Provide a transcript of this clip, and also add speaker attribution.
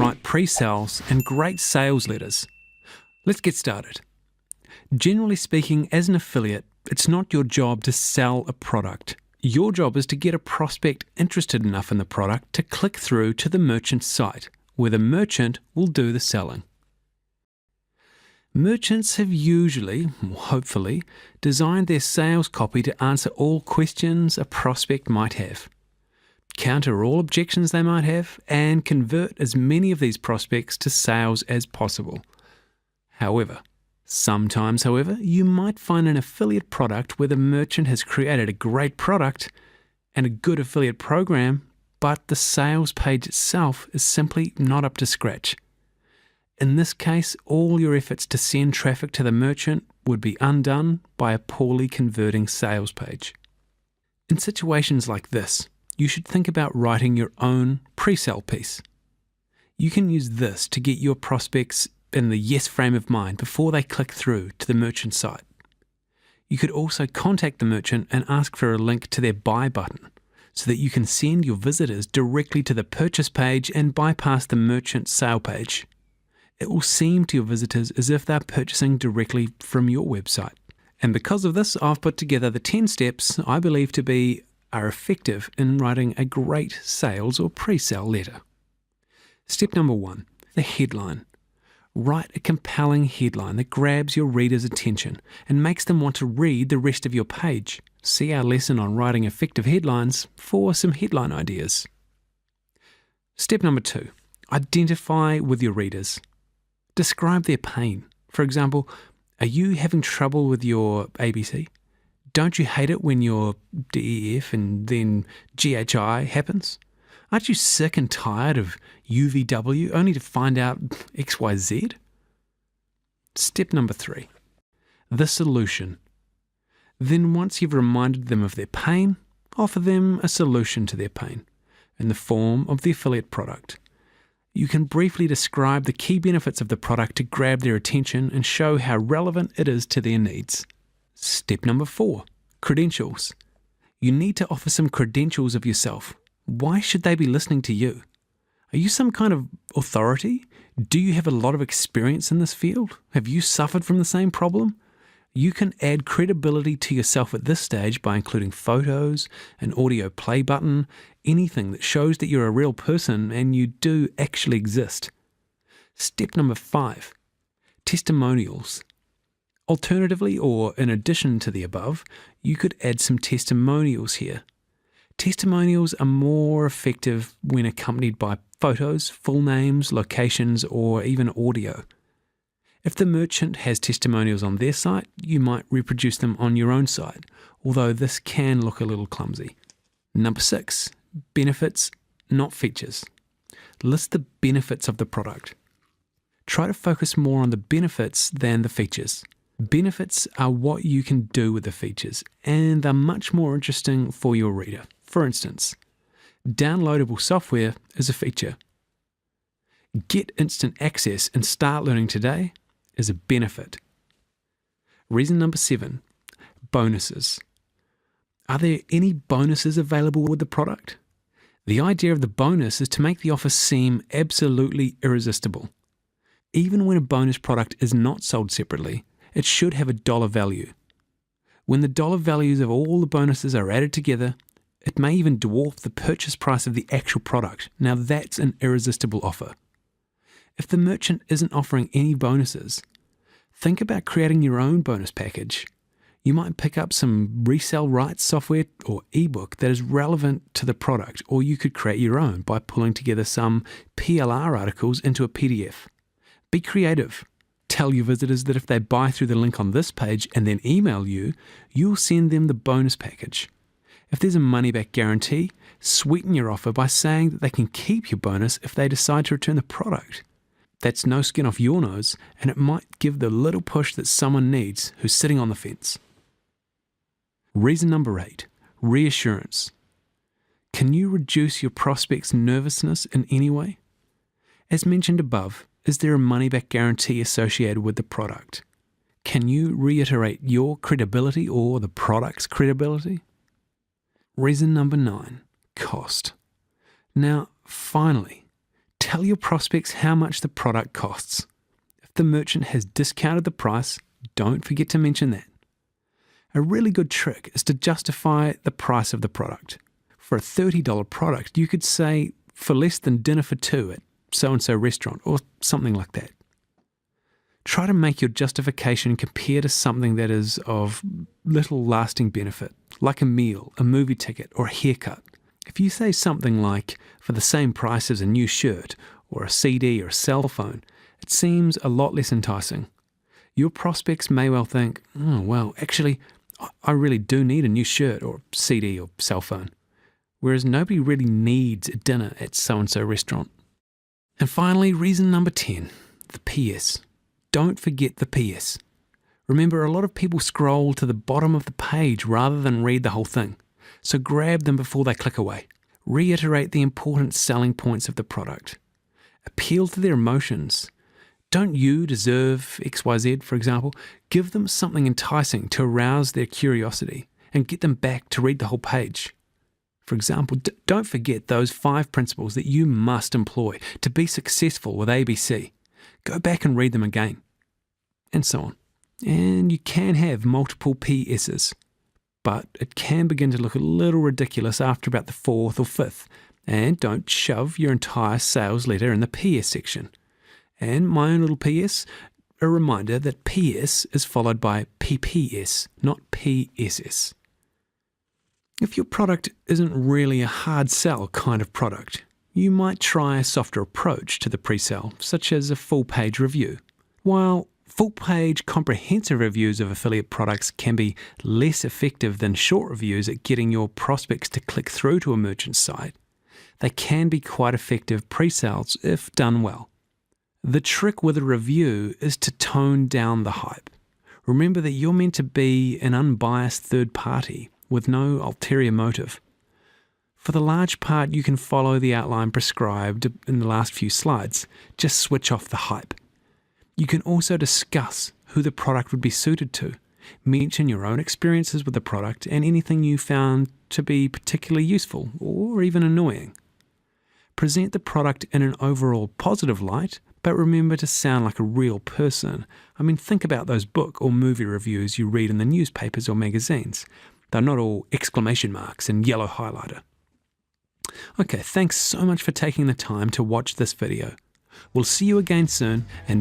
Speaker 1: write pre-sales and great sales letters. Let's get started. Generally speaking, as an affiliate, it's not your job to sell a product. Your job is to get a prospect interested enough in the product to click through to the merchant's site, where the merchant will do the selling. Merchants have usually, or hopefully, designed their sales copy to answer all questions a prospect might have, counter all objections they might have, and convert as many of these prospects to sales as possible. Sometimes, you might find an affiliate product where the merchant has created a great product and a good affiliate program, but the sales page itself is simply not up to scratch. In this case, all your efforts to send traffic to the merchant would be undone by a poorly converting sales page. In situations like this, you should think about writing your own pre-sale piece. You can use this to get your prospects in the yes frame of mind before they click through to the merchant site. You could also contact the merchant and ask for a link to their buy button so that you can send your visitors directly to the purchase page and bypass the merchant sale page. It will seem to your visitors as if they're purchasing directly from your website. And because of this, I've put together the 10 steps I believe to be are effective in writing a great sales or pre-sale letter. Step number 1, the headline. Write a compelling headline that grabs your reader's attention and makes them want to read the rest of your page. See our lesson on writing effective headlines for some headline ideas. Step number 2, identify with your readers. Describe their pain. For example, are you having trouble with your ABC? Don't you hate it when your DEF and then GHI happens? Aren't you sick and tired of UVW only to find out XYZ? Step number 3, the solution. Then once you've reminded them of their pain, offer them a solution to their pain in the form of the affiliate product. You can briefly describe the key benefits of the product to grab their attention and show how relevant it is to their needs. Step number 4, credentials. You need to offer some credentials of yourself. Why should they be listening to you? Are you some kind of authority? Do you have a lot of experience in this field? Have you suffered from the same problem? You can add credibility to yourself at this stage by including photos, an audio play button, anything that shows that you're a real person and you do actually exist. Step number 5, testimonials. Alternatively, or in addition to the above, you could add some testimonials here. Testimonials are more effective when accompanied by photos, full names, locations, or even audio. If the merchant has testimonials on their site, you might reproduce them on your own site, although this can look a little clumsy. Number 6, benefits, not features. List the benefits of the product. Try to focus more on the benefits than the features. Benefits are what you can do with the features, and they're much more interesting for your reader. For instance, downloadable software is a feature. Get instant access and start learning today is a benefit. Reason number 7, bonuses. Are there any bonuses available with the product? The idea of the bonus is to make the offer seem absolutely irresistible. Even when a bonus product is not sold separately, it should have a dollar value. When the dollar values of all the bonuses are added together, it may even dwarf the purchase price of the actual product. Now that's an irresistible offer. If the merchant isn't offering any bonuses, think about creating your own bonus package. You might pick up some resale rights software or ebook that is relevant to the product, or you could create your own by pulling together some PLR articles into a PDF. Be creative. Tell your visitors that if they buy through the link on this page and then email you, you'll send them the bonus package. If there's a money-back guarantee, sweeten your offer by saying that they can keep your bonus if they decide to return the product. That's no skin off your nose, and it might give the little push that someone needs who's sitting on the fence. Reason number 8, reassurance. Can you reduce your prospect's nervousness in any way? As mentioned above, is there a money-back guarantee associated with the product? Can you reiterate your credibility or the product's credibility? Reason number 9, cost. Now, finally, tell your prospects how much the product costs. If the merchant has discounted the price, don't forget to mention that. A really good trick is to justify the price of the product. For a $30 product, you could say, for less than dinner for two at so-and-so restaurant, or something like that. Try to make your justification compare to something that is of little lasting benefit, like a meal, a movie ticket, or a haircut. If you say something like, for the same price as a new shirt, or a CD or a cell phone, it seems a lot less enticing. Your prospects may well think, oh, well, actually, I really do need a new shirt or CD or cell phone. Whereas nobody really needs a dinner at so-and-so restaurant. And finally, reason number 10, the PS. Don't forget the PS. Remember, a lot of people scroll to the bottom of the page rather than read the whole thing. So grab them before they click away. Reiterate the important selling points of the product. Appeal to their emotions. Don't you deserve XYZ, for example? Give them something enticing to arouse their curiosity and get them back to read the whole page. For example, don't forget those 5 principles that you must employ to be successful with ABC. Go back and read them again, and so on. And you can have multiple PSs, but it can begin to look a little ridiculous after about the 4th or 5th. And don't shove your entire sales letter in the PS section. And my own little PS, a reminder that PS is followed by PPS, not PSS. If your product isn't really a hard sell kind of product, you might try a softer approach to the pre-sale, such as a full-page review. While full-page comprehensive reviews of affiliate products can be less effective than short reviews at getting your prospects to click through to a merchant's site, they can be quite effective pre-sales if done well. The trick with a review is to tone down the hype. Remember that you're meant to be an unbiased third party with no ulterior motive. For the large part, you can follow the outline prescribed in the last few slides. Just switch off the hype. You can also discuss who the product would be suited to. Mention your own experiences with the product and anything you found to be particularly useful or even annoying. Present the product in an overall positive light, but remember to sound like a real person. I mean, think about those book or movie reviews you read in the newspapers or magazines. They're not all exclamation marks and yellow highlighter. Okay, thanks so much for taking the time to watch this video. We'll see you again soon, and